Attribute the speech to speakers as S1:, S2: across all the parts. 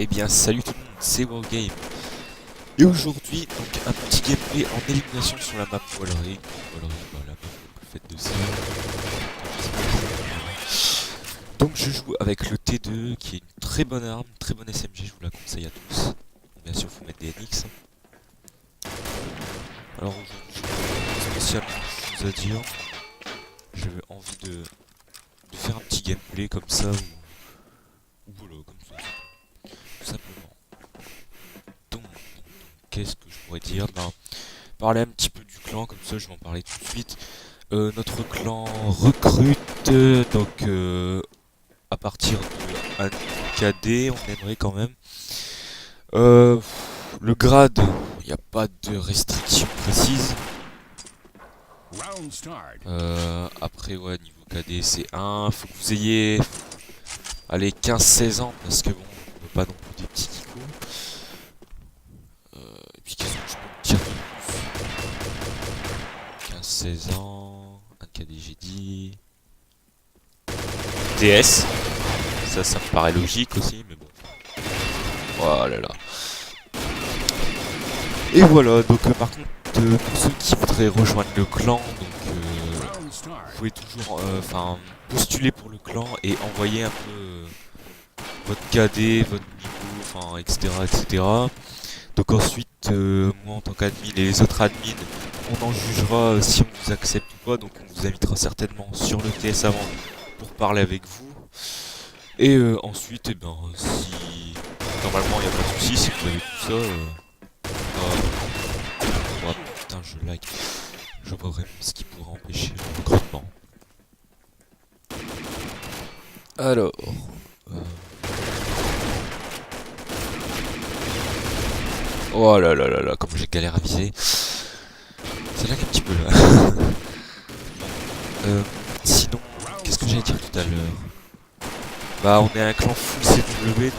S1: Eh bien salut tout le monde, c'est Wargame. Et aujourd'hui, donc un petit gameplay en élimination sur la map Wallery. Bah, la map la plus faite de ça. Donc je joue avec le T2 qui est une très bonne arme, très bonne SMG, je vous la conseille à tous. Bon, bien sûr faut mettre des NX. Alors aujourd'hui je n'ai pas spécialement de choses à dire. J'avais envie de faire un petit gameplay comme ça ou voilà, comme ça, tout simplement. Donc, qu'est-ce que je pourrais dire? Parler un petit peu du clan, comme ça je vais en parler tout de suite. Notre clan recrute à partir de un KD, on aimerait quand même. Le grade, il n'y a pas de restriction précise. Après ouais, niveau KD c'est 1, faut que vous ayez allez 15-16 ans parce que bon, on veut pas non plus des petits kikos. Et puis qu'est-ce que je peux me dire de plus? 15-16 ans, un KD j'ai dit. DS, ça me paraît logique aussi, mais bon. Oh là là. Et voilà, donc par contre, pour ceux qui voudraient rejoindre le clan, vous pouvez toujours postuler pour le clan et envoyer un peu votre KD, votre niveau, enfin etc. etc. Donc ensuite, moi en tant qu'admin et les autres admins, on en jugera si on vous accepte ou pas, donc on vous invitera certainement sur le TS avant pour parler avec vous. Et ensuite, eh ben, si normalement il n'y a pas de soucis, si vous avez tout ça, oh, putain, je lag. Je vois vraiment ce qui pourrait empêcher le recrutement. Alors, oh là là là là, comme j'ai galère à viser. Ça lag un petit peu là. Sinon, qu'est-ce que j'allais dire tout à l'heure? Bah, on est un clan full CW, donc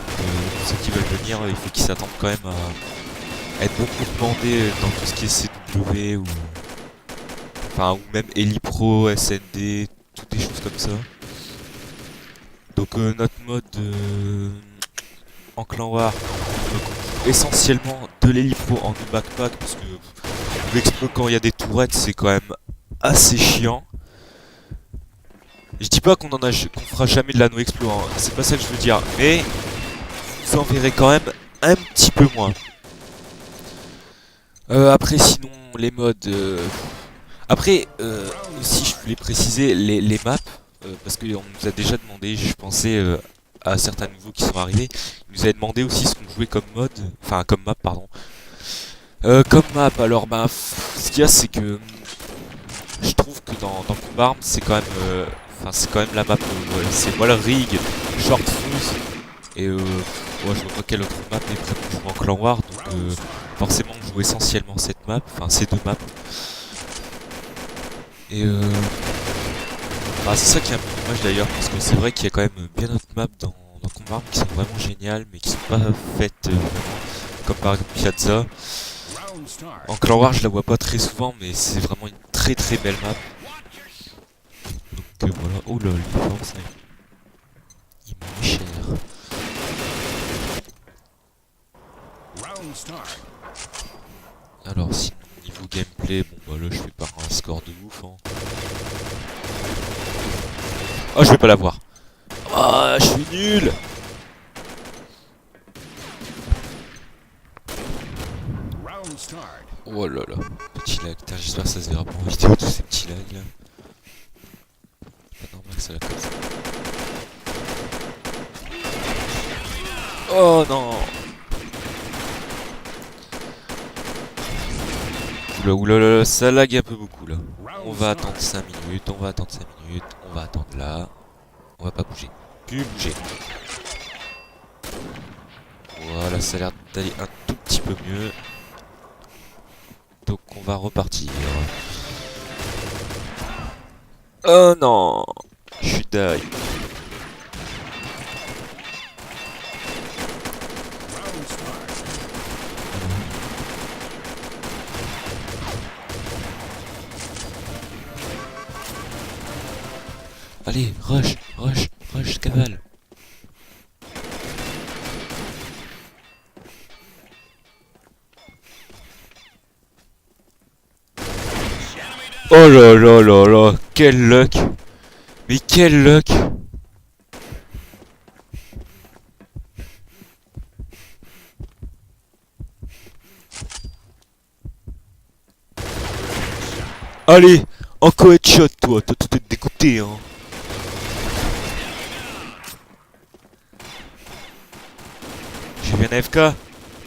S1: ceux qui veulent venir, il faut qu'ils s'attendent quand même à être beaucoup demandés dans tout ce qui est CW ou même Elipro, SND, toutes des choses comme ça. Donc notre mode en clan war, donc, essentiellement de l'Elipro en deux backpack parce que l'explo quand il y a des tourettes c'est quand même assez chiant. Je dis pas qu'on fera jamais de l'anneau explo, hein. C'est pas ça que je veux dire, mais vous en verrez quand même un petit peu moins. Après sinon les modes... Après aussi je voulais préciser les maps, parce qu'on nous a déjà demandé, je pensais à certains nouveaux qui sont arrivés, ils nous avaient demandé aussi ce qu'on jouait comme mode, enfin comme map pardon. Comme map alors ce qu'il y a c'est que je trouve que dans Combat Arms c'est quand même... c'est quand même la map, c'est Wall Rig, Short Fuse, et ouais, je vois pas quelle autre map est prête pour jouer en clan war, donc forcément on joue essentiellement cette map, enfin ces deux maps. Et c'est ça qui est un peu dommage d'ailleurs, parce que c'est vrai qu'il y a quand même bien d'autres maps dans Combat Arms qui sont vraiment géniales, mais qui sont pas faites vraiment, comme par exemple Piazza. En clan war je la vois pas très souvent, mais c'est vraiment une très très belle map. Donc voilà, oh là, l'uniforme ça il m'est cher. Alors sinon niveau gameplay, bon bah là je fais pas un score de ouf hein. Oh je vais pas l'avoir. Ah je suis nul. Oh là là, petit lag, j'espère que ça se verra pas en vidéo tous ces petits lags là. C'est pas normal que ça la comme ça. Oh non. Oula, ça lag un peu beaucoup là. On va attendre 5 minutes, on va attendre 5 minutes, on va attendre là. On va pas bouger. Plus bouger. Voilà, ça a l'air d'aller un tout petit peu mieux. Donc on va repartir. Oh non, je suis die. Allez, rush, cavale. Oh là là là là, quel luck. Mais quel luck. Allez, encore headshot toi, t'as tout dégoûté hein. J'ai vu un AFK.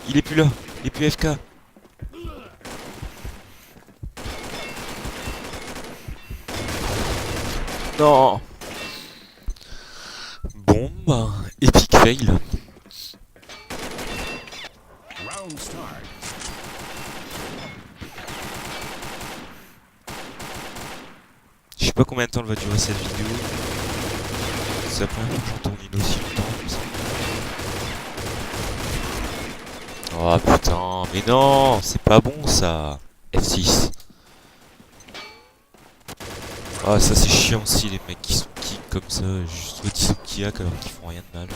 S1: Il est plus là, il est plus AFK. Non. Bon bah, epic fail. Je sais pas combien de temps elle va durer cette vidéo. C'est la première fois que j'en tourne une aussi longtemps comme ça. Oh putain, mais non, c'est pas bon ça. F6. Ah ça c'est chiant aussi les mecs qui sont kick comme ça, juste soit ils sont kiak alors qu'ils font rien de mal.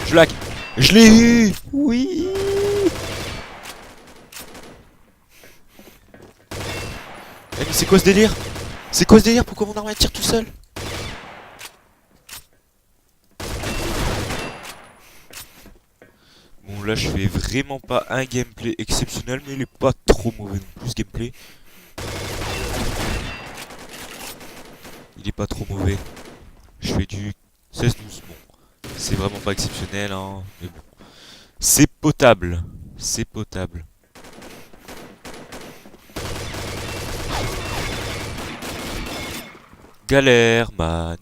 S1: Je lag. Je l'ai eu. Oui. Eh, mais c'est quoi ce délire? C'est quoi ce délire? Pourquoi mon arme tire tout seul? Bon là je fais vraiment pas un gameplay exceptionnel, mais il est pas trop mauvais non plus ce gameplay. Il est pas trop mauvais. Je fais du 16-12. Bon, c'est vraiment pas exceptionnel hein, mais bon. C'est potable. C'est potable. Galère, man.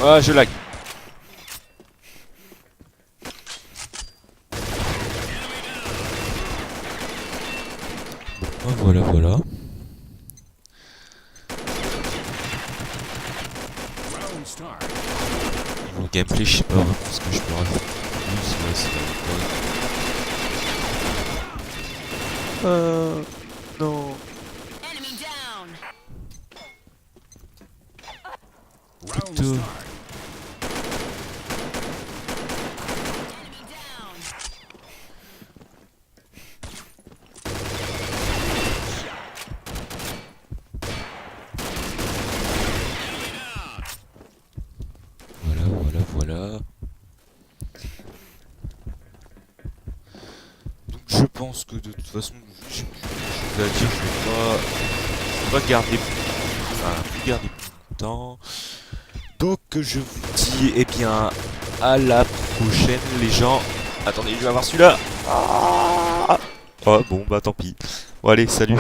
S1: Ah, je lag. Ah, voilà, voilà. Niveau gameplay, je sais pas vraiment ce que je peux rajouter plus. Ouais, c'est non. Plutôt. Voilà, voilà, voilà. Donc je pense que de toute façon, j'ai plus de choses à dire, je vais pas garder plus longtemps. Donc je vous dis eh bien à la prochaine les gens. Attendez, je vais avoir celui-là. Ah oh bon bah tant pis. Bon allez, salut.